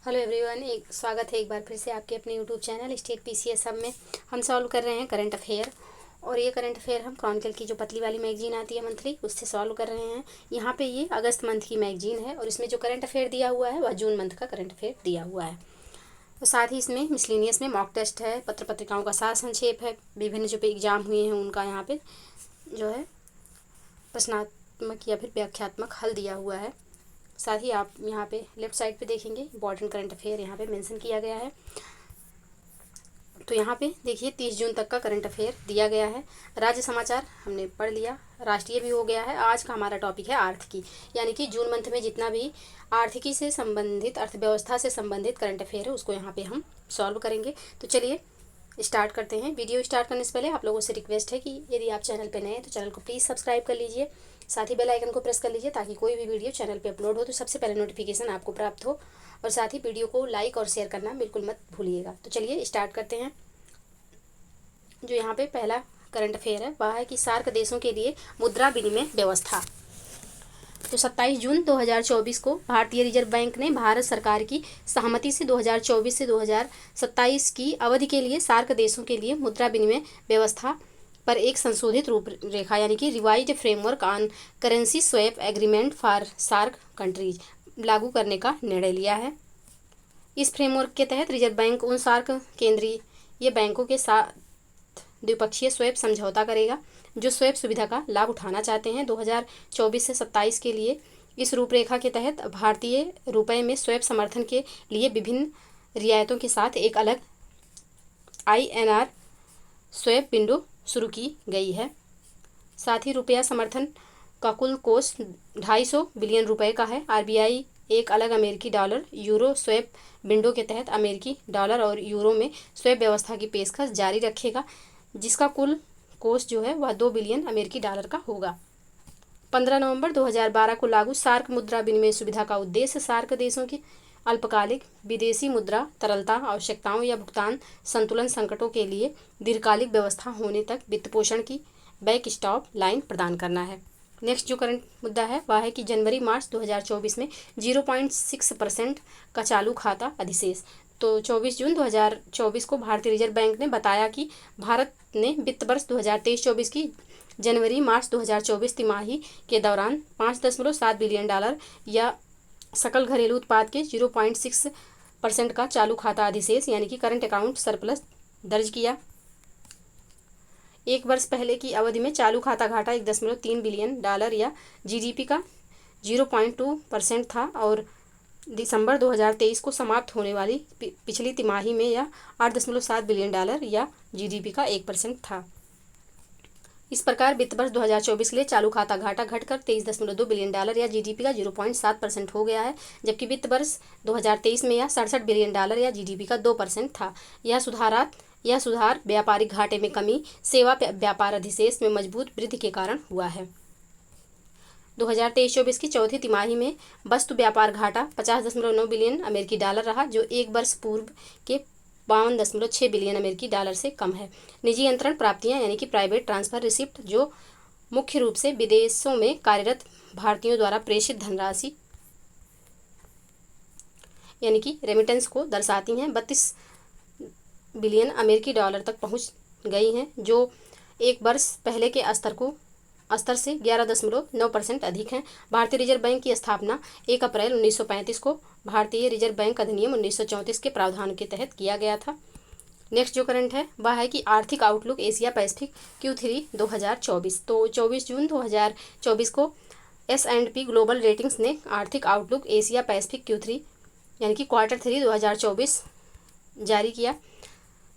Hello everyone, एक स्वागत है एक बार फिर से आपके अपने यूट्यूब चैनल स्टेट पीसीएस सब में। हम सॉल्व कर रहे हैं करंट अफेयर। और ये करंट अफेयर हम क्रॉनिकल की जो पतली वाली मैगजीन आती है मंथली, उससे सॉल्व कर रहे हैं। यहाँ पे ये अगस्त मंथ की मैगजीन है और इसमें जो करंट अफेयर दिया हुआ है वह जून मंथ का करंट अफेयर दिया हुआ है। और साथ ही इसमें मिसलेनियस में मॉक टेस्ट है, पत्र पत्रिकाओं का सार संक्षेप है, विभिन्न जो एग्जाम हुए हैं उनका यहाँ पे जो है प्रश्नात्मक या फिर व्याख्यात्मक हल दिया हुआ है। साथ ही आप यहाँ पे लेफ्ट साइड पे देखेंगे इंपॉर्टेंट करंट अफेयर यहाँ पे मेंशन किया गया है। तो यहाँ पे देखिए 30 जून तक का करंट अफेयर दिया गया है। राज्य समाचार हमने पढ़ लिया, राष्ट्रीय भी हो गया है। आज का हमारा टॉपिक है आर्थिकी, यानी कि जून मंथ में जितना भी आर्थिकी से संबंधित, अर्थव्यवस्था से संबंधित करंट अफेयर है उसको यहाँ पे हम सॉल्व करेंगे। तो चलिए स्टार्ट करते हैं। वीडियो स्टार्ट करने से पहले आप लोगों से रिक्वेस्ट है कि यदि आप चैनल पे नए हैं तो चैनल को प्लीज़ सब्सक्राइब कर लीजिए, साथ ही बेल आइकन को प्रेस कर लीजिए ताकि कोई भी वीडियो चैनल पे अपलोड हो तो सबसे पहले नोटिफिकेशन आपको प्राप्त हो। और साथ ही वीडियो को लाइक और शेयर करना बिल्कुल मत भूलिएगा। तो चलिए स्टार्ट करते हैं। जो यहाँ पे पहला करंट अफेयर है वह है कि सार्क देशों के लिए मुद्रा विनिमय व्यवस्था। तो 27 जून 2024 को भारतीय रिजर्व बैंक ने भारत सरकार की सहमति से 2024 से 2027 की अवधि के लिए सार्क देशों के लिए मुद्रा विनिमय व्यवस्था पर एक संशोधित रूपरेखा यानी कि revised framework on currency swap agreement for SAARC countries लागू करने का निर्णय लिया है। इस फ्रेमवर्क के तहत रिजर्व बैंक उन सार्क केंद्रीय बैंकों के साथ द्विपक्षीय स्वैप समझौता करेगा जो स्वैप सुविधा का लाभ उठाना चाहते हैं। 2024 से 27 के लिए इस रूपरेखा के तहत भारतीय रुपये में स्वैप समर्थन के लिए विभिन्न रियायतों के साथ एक अलग INR स्वैप विंडो शुरू की गई है। साथ ही रुपया समर्थन का कुल कोष 250 बिलियन रुपए का है। RBI एक अलग अमेरिकी डॉलर यूरो स्वैप विंडो के तहत अमेरिकी डॉलर और यूरो में स्वैप व्यवस्था की पेशकश जारी रखेगा, जिसका कुल कोष जो है वह 2 बिलियन अमेरिकी डॉलर का होगा। 15 नवंबर 2012 को लागू सार्क मुद्रा विनिमय सुविधा का उद्देश्य सार्क देशों की अल्पकालिक विदेशी मुद्रा तरलता आवश्यकताओं या भुगतान संतुलन संकटों के लिए दीर्घकालिक व्यवस्था होने तक वित्त पोषण की बैक स्टॉप लाइन प्रदान करना है। नेक्स्ट जो करंट मुद्दा है वह है कि जनवरी मार्च 2024 में 0.6% का चालू खाता अधिशेष। तो 24 जून 2024 को भारतीय रिजर्व बैंक ने बताया कि भारत ने वित्त वर्ष 2023-24 की जनवरी मार्च 2024 तिमाही के दौरान 5.7 बिलियन डॉलर या सकल घरेलू उत्पाद के 0.6% का चालू खाता अधिशेष यानी कि करंट अकाउंट सरप्लस दर्ज किया। एक वर्ष पहले की अवधि में चालू खाता घाटा 1.3 बिलियन डॉलर या GDP का 0.2% था और दिसंबर 2023 को समाप्त होने वाली पिछली तिमाही में यह 8.7 बिलियन डॉलर या GDP का 1% था। इस प्रकार वित्त वर्ष 2024 के लिए चालू खाता घाटा घटकर 23.2 बिलियन डॉलर या GDP का 0.7% हो गया है, जबकि वित्त वर्ष 2023 में यह 67 बिलियन डॉलर या GDP का 2% था। यह सुधार व्यापारिक घाटे में कमी, सेवा व्यापार अधिशेष में मजबूत वृद्धि के कारण हुआ है। 2023-24 की चौथी तिमाही में वस्तु व्यापार घाटा 50.9 बिलियन अमेरिकी डॉलर रहा, जो एक वर्ष पूर्व के 52.6 बिलियन अमेरिकी डॉलर से कम है। निजी अंतरण प्राप्तियां यानी कि प्राइवेट ट्रांसफर रिसिप्ट, जो मुख्य रूप से विदेशों में कार्यरत भारतीयों द्वारा प्रेषित धनराशि यानी कि रेमिटेंस को दर्शाती हैं, 32 बिलियन अमेरिकी डॉलर तक पहुंच गई हैं, जो एक वर्ष पहले के स्तर से 11.9% अधिक हैं। भारतीय रिजर्व बैंक की स्थापना 1 अप्रैल 1935 को भारतीय रिजर्व बैंक अधिनियम 1934 के प्रावधान के तहत किया गया था। नेक्स्ट जो करंट है वह है कि आर्थिक आउटलुक एशिया पैसिफिक Q3 2024। तो 24 जून 2024 को S&P ग्लोबल रेटिंग्स ने आर्थिक आउटलुक एशिया पैसिफिक Q3 यानी कि Q3 2024 जारी किया।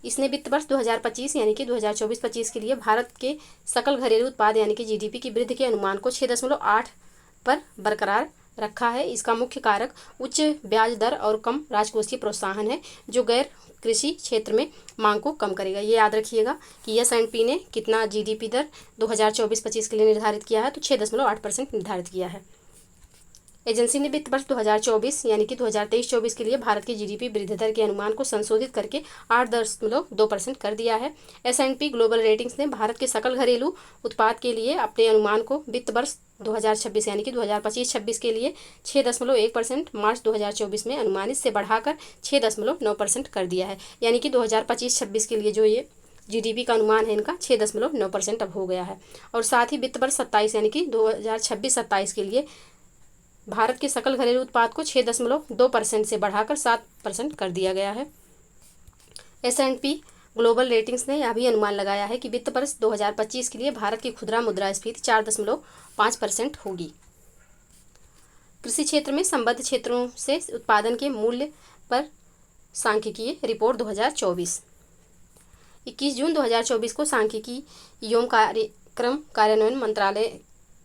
इसने वित्त वर्ष 2025 यानी कि 2024-25 के लिए भारत के सकल घरेलू उत्पाद यानी कि GDP की वृद्धि के अनुमान को 6.8 पर बरकरार रखा है। इसका मुख्य कारक उच्च ब्याज दर और कम राजकोषीय प्रोत्साहन है, जो गैर कृषि क्षेत्र में मांग को कम करेगा। ये याद रखिएगा कि S&P ने कितना GDP दर 2024-25 के लिए निर्धारित किया है, तो 6.8% निर्धारित किया है। एजेंसी ने वित्त वर्ष 2024 यानी कि 2023-24 के लिए भारत की जीडीपी वृद्धि दर के अनुमान को संशोधित करके 8.2% कर दिया है। S&P ग्लोबल रेटिंग्स ने भारत के सकल घरेलू उत्पाद के लिए अपने अनुमान को वित्त वर्ष 2026 यानी कि 2025-26 के लिए 6.1% मार्च 2024 में अनुमानित से बढ़ाकर 6.9% कर दिया है। यानी कि 2025-26 के लिए जो ये जीडीपी का अनुमान है इनका 6.9% अब हो गया है। और साथ ही वित्त वर्ष 27 यानी कि 2026-27 के लिए भारत के सकल घरेलू उत्पाद को 6.2% से बढ़ाकर 7% कर दिया गया है। S&P ग्लोबल रेटिंग्स ने यह भी अनुमान लगाया है कि वित्त वर्ष 2025 के लिए भारत की खुदरा मुद्रास्फीति 4.5% होगी। कृषि क्षेत्र में संबद्ध क्षेत्रों से उत्पादन के मूल्य पर सांख्यिकीय रिपोर्ट 2024। 21 जून 2024 को सांख्यिकी एवं कार्यक्रम कार्यान्वयन मंत्रालय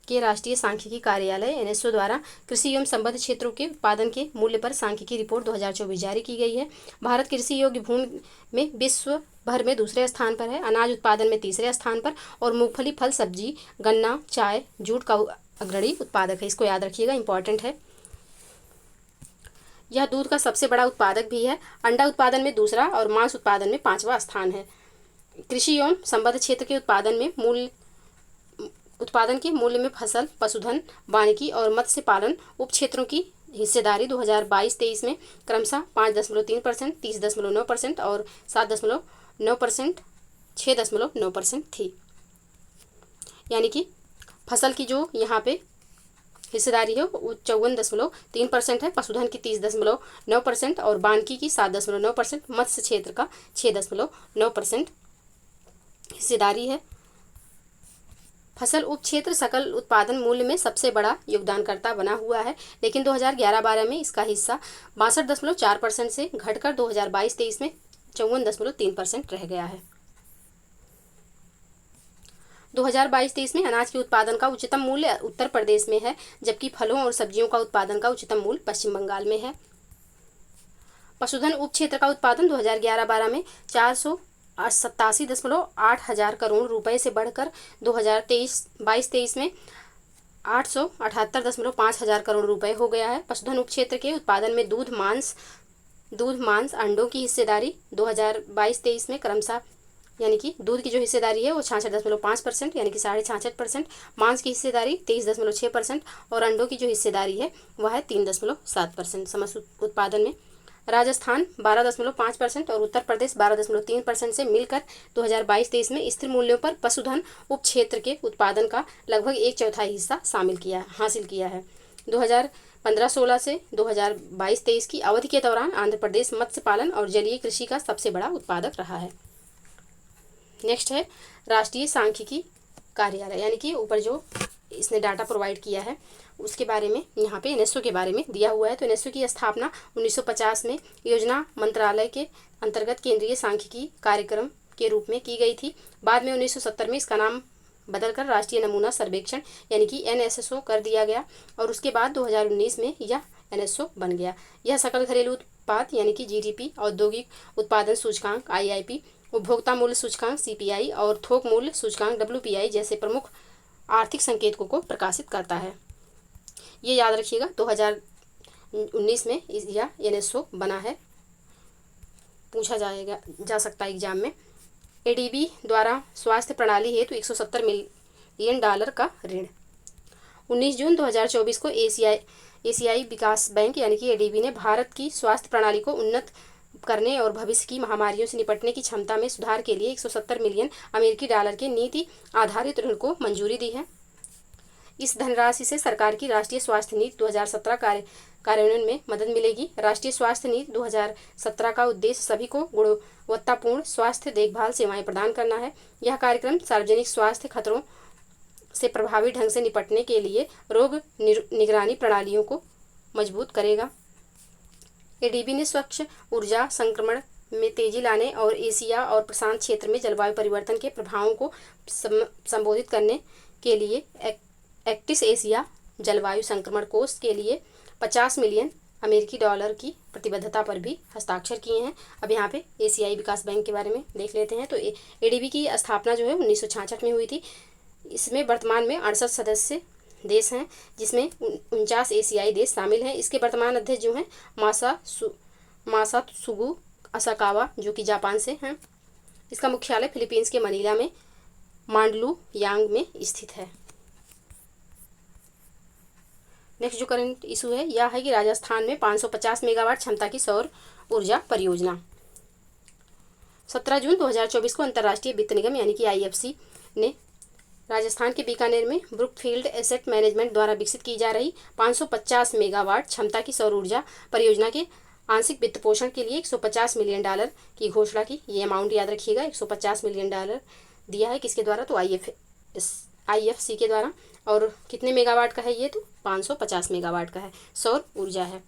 के राष्ट्रीय सांख्यिकी कार्यालय NSO द्वारा कृषि एवं संबद्ध क्षेत्रों के उत्पादन के मूल्य पर सांख्यिकी रिपोर्ट 2024 जारी की गई है। भारत कृषि योग्य भूमि में विश्व भर में दूसरे स्थान पर है, अनाज उत्पादन में तीसरे स्थान पर और मूंगफली, फल, सब्जी, गन्ना, चाय, जूट का अग्रणी उत्पादक है। इसको याद रखिएगा, इंपॉर्टेंट है। यह दूध का सबसे बड़ा उत्पादक भी है। अंडा उत्पादन में दूसरा और मांस उत्पादन में 5वां स्थान है। कृषि एवं संबद्ध क्षेत्र के उत्पादन के मूल्य में फसल, पशुधन, वानिकी और मत्स्य पालन उप क्षेत्रों की हिस्सेदारी 2022-23 में क्रमशः 5.3%, 30.9% और 7.9%, 6.9% थी। यानी कि फसल की जो यहाँ पे हिस्सेदारी है वो 54.3% है, पशुधन की 30.9% और वानिकी की 7.9%, मत्स्य क्षेत्र का 6.9% हिस्सेदारी है। फसल उप क्षेत्र सकल उत्पादन मूल्य में सबसे बड़ा योगदानकर्ता बना हुआ है, लेकिन 2011-12 में इसका हिस्सा 62.4% से घटकर 2022-23 में 54.3% रह गया है। 2022-23 में अनाज के उत्पादन का उच्चतम मूल्य उत्तर प्रदेश में है, जबकि फलों और सब्जियों का उत्पादन का उच्चतम मूल्य पश्चिम बंगाल में है। पशुधन उप क्षेत्र का उत्पादन 2011-12 में 487.8 हजार करोड़ रुपए से बढ़कर 2022-23 में 878.5 हजार करोड़ रुपए हो गया है। पशुधन उप क्षेत्र के उत्पादन में दूध, मांस, अंडों की हिस्सेदारी 2022-23 में क्रमशः यानी कि दूध की जो हिस्सेदारी है वो 66.5% यानी कि 66.5%, मांस की हिस्सेदारी 23.6% और अंडों की जो हिस्सेदारी है वह है 3.7%। समस्त उत्पादन में राजस्थान 12.5% और उत्तर प्रदेश 12.3% से मिलकर 2022-23 में स्थिर मूल्यों पर पशुधन उप क्षेत्र के उत्पादन का लगभग 1/4 हिस्सा हासिल किया है। 2015-16 से 2022-23 की अवधि के दौरान आंध्र प्रदेश मत्स्य पालन और जलीय कृषि का सबसे बड़ा उत्पादक रहा है। नेक्स्ट है राष्ट्रीय सांख्यिकी कार्यालय, यानी कि ऊपर जो इसने डाटा प्रोवाइड किया है उसके बारे में यहाँ पे NSO के बारे में दिया हुआ है। तो NSO की स्थापना 1950 में योजना मंत्रालय के अंतर्गत केंद्रीय सांख्यिकी कार्यक्रम के रूप में की गई थी। बाद में 1970 में इसका नाम बदलकर राष्ट्रीय नमूना सर्वेक्षण यानी कि NSSO कर दिया गया और उसके बाद 2019 में यह NSO बन गया। यह सकल घरेलू उत्पाद यानी कि GDP, औद्योगिक उत्पादन सूचकांक IIP, उपभोक्ता मूल्य सूचकांक CPI और थोक मूल्य सूचकांक WPI जैसे प्रमुख आर्थिक संकेतकों को प्रकाशित करता है। ये याद रखिएगा, 2019 में यह NSO बना है, पूछा जा सकता है एग्जाम में। ADB द्वारा स्वास्थ्य प्रणाली हेतु $170 मिलियन का ऋण। 19 जून 2024 को एशियाई विकास बैंक यानी कि ADB ने भारत की स्वास्थ्य प्रणाली को उन्नत करने और भविष्य की महामारियों से निपटने की क्षमता में सुधार के लिए $170 मिलियन के नीति आधारित ऋण को मंजूरी दी है। इस धनराशि से सरकार की राष्ट्रीय स्वास्थ्य नीति 2017 कार्यान्वयन में मदद मिलेगी। राष्ट्रीय स्वास्थ्य नीति 2017 का उद्देश्य सभी को गुणवत्तापूर्ण स्वास्थ्य देखभाल सेवाएं प्रदान करना है। यह कार्यक्रम सार्वजनिक स्वास्थ्य खतरों से प्रभावी ढंग से निपटने के लिए रोग निगरानी प्रणालियों को मजबूत करेगा। ADB ने स्वच्छ ऊर्जा संक्रमण में तेजी लाने और एशिया और प्रशांत क्षेत्र में जलवायु परिवर्तन के प्रभावों को संबोधित करने के लिए एक्टिस एशिया जलवायु संक्रमण कोष के लिए $50 मिलियन की प्रतिबद्धता पर भी हस्ताक्षर किए हैं। अब यहाँ पे एशियाई विकास बैंक के बारे में देख लेते हैं। तो ADB की स्थापना जो है 1966 में हुई थी। इसमें वर्तमान में 68 सदस्य देश हैं, जिसमें 49 एशियाई देश शामिल हैं। इसके वर्तमान अध्यक्ष जो हैं मासात्सुगु असाकावा, जो कि जापान से हैं। इसका मुख्यालय फिलीपींस के मनीला में मांडलुयांग में स्थित है। नेक्स्ट जो करंट इशू है यह है कि राजस्थान में 550 मेगावाट क्षमता की सौर ऊर्जा परियोजना। 17 जून 2024 को अंतर्राष्ट्रीय वित्त निगम यानी कि IFC ने राजस्थान के बीकानेर में ब्रुकफील्ड एसेट मैनेजमेंट द्वारा विकसित की जा रही 550 मेगावाट क्षमता की सौर ऊर्जा परियोजना के आंशिक वित्त पोषण के लिए $150 मिलियन की घोषणा की। ये अमाउंट याद रखिएगा, $150 मिलियन दिया है किसके द्वारा, तो IFC के द्वारा। और कितने मेगावाट का है ये, तो 550 मेगावाट का है, सौर ऊर्जा है।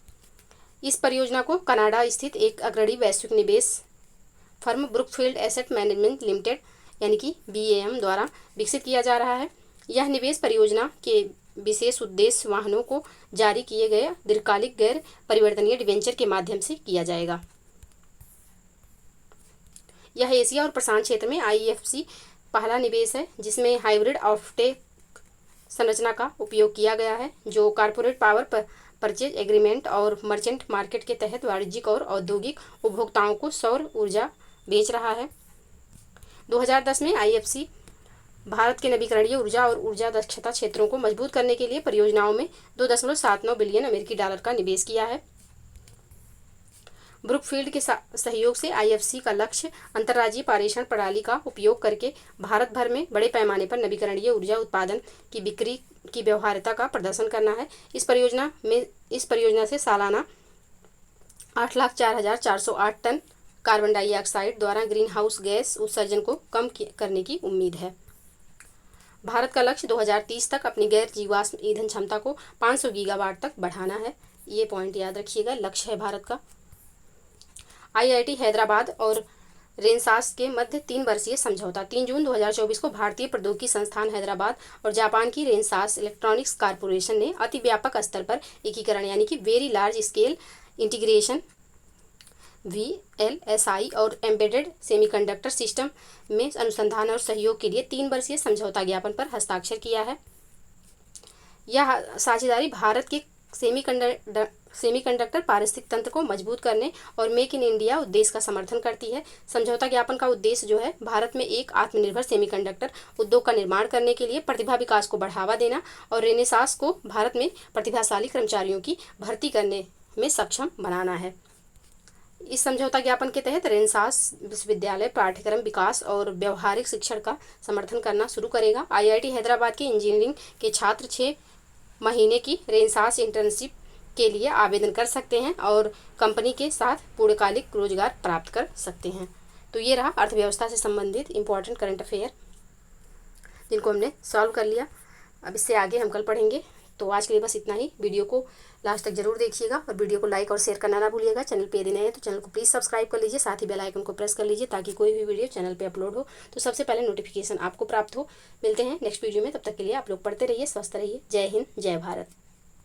इस परियोजना को कनाडा स्थित एक अग्रणी वैश्विक निवेश firm Brookfield asset management limited यानी कि BAM द्वारा विकसित किया जा रहा है। यह निवेश परियोजना के विशेष उद्देश्य वाहनों को जारी किए गए दीर्घकालिक गैर परिवर्तनीय डिबेंचर के माध्यम से किया जाएगा। यह एशिया और प्रशांत क्षेत्र में IFC पहला निवेश है जिसमें हाइब्रिड ऑफटेक संरचना का उपयोग किया गया है, जो कॉर्पोरेट पावर परचेज एग्रीमेंट और मर्चेंट मार्केट के तहत वाणिज्यिक और औद्योगिक उपभोक्ताओं को सौर ऊर्जा बेच रहा है। 2010 में IFC भारत के नवीकरणीय ऊर्जा और ऊर्जा दक्षता क्षेत्रों को मजबूत करने के लिए परियोजनाओं में $2.79 बिलियन का निवेश किया है। ब्रुकफील्ड के सहयोग से IFC का लक्ष्य अंतर्राज्यीय पारेषण प्रणाली का उपयोग करके भारत भर में बड़े पैमाने पर नवीकरणीय ऊर्जा उत्पादन की बिक्री की व्यवहार्यता का प्रदर्शन करना है। इस परियोजना से सालाना 8,04,408 टन कार्बन डाइऑक्साइड द्वारा ग्रीन हाउस गैस उत्सर्जन को कम करने की उम्मीद है। भारत का लक्ष्य 2030 तक अपनी गैर जीवाश्म ईंधन क्षमता को 500 गीगावाट तक बढ़ाना है। ये पॉइंट याद रखिएगा, लक्ष्य है भारत का। IIT हैदराबाद और रेनसास के मध्य 3 वर्षीय समझौता। 3 जून 2024 को भारतीय प्रौद्योगिकी संस्थान हैदराबाद और जापान की रेनसास इलेक्ट्रॉनिक्स कॉरपोरेशन ने अति व्यापक स्तर पर एकीकरण यानी कि very large scale integration VLSI और एम्बेडेड सेमीकंडक्टर सिस्टम में अनुसंधान और सहयोग के लिए 3 वर्षीय समझौता ज्ञापन पर हस्ताक्षर किया है। यह साझेदारी भारत के सेमीकंडक्टर पारिस्थितिक तंत्र को मजबूत करने और मेक इन इंडिया उद्देश्य का समर्थन करती है। समझौता ज्ञापन का उद्देश्य जो है भारत में एक आत्मनिर्भर सेमीकंडक्टर उद्योग का निर्माण करने के लिए प्रतिभा विकास को बढ़ावा देना और रेनेसास को भारत में प्रतिभाशाली कर्मचारियों की भर्ती करने में सक्षम बनाना है। इस समझौता ज्ञापन के तहत रेनेसास विश्वविद्यालय पाठ्यक्रम विकास और व्यवहारिक शिक्षण का समर्थन करना शुरू करेगा। IIT हैदराबाद के इंजीनियरिंग के छात्र 6 महीने की रेनेसास इंटर्नशिप के लिए आवेदन कर सकते हैं और कंपनी के साथ पूर्णकालिक रोजगार प्राप्त कर सकते हैं। तो ये रहा अर्थव्यवस्था से संबंधित इम्पोर्टेंट करंट अफेयर जिनको हमने सॉल्व कर लिया। अब इससे आगे हम कल पढ़ेंगे। तो आज के लिए बस इतना ही। वीडियो को लास्ट तक जरूर देखिएगा और वीडियो को लाइक और शेयर करना ना भूलिएगा। चैनल पे यदि नए हैं तो चैनल को प्लीज़ सब्सक्राइब कर लीजिए, साथ ही बेल आइकन को प्रेस कर लीजिए ताकि कोई भी वीडियो चैनल पे अपलोड हो तो सबसे पहले नोटिफिकेशन आपको प्राप्त हो। मिलते हैं नेक्स्ट वीडियो में, तब तक के लिए आप लोग पढ़ते रहिए, स्वस्थ रहिए। जय हिंद, जय भारत।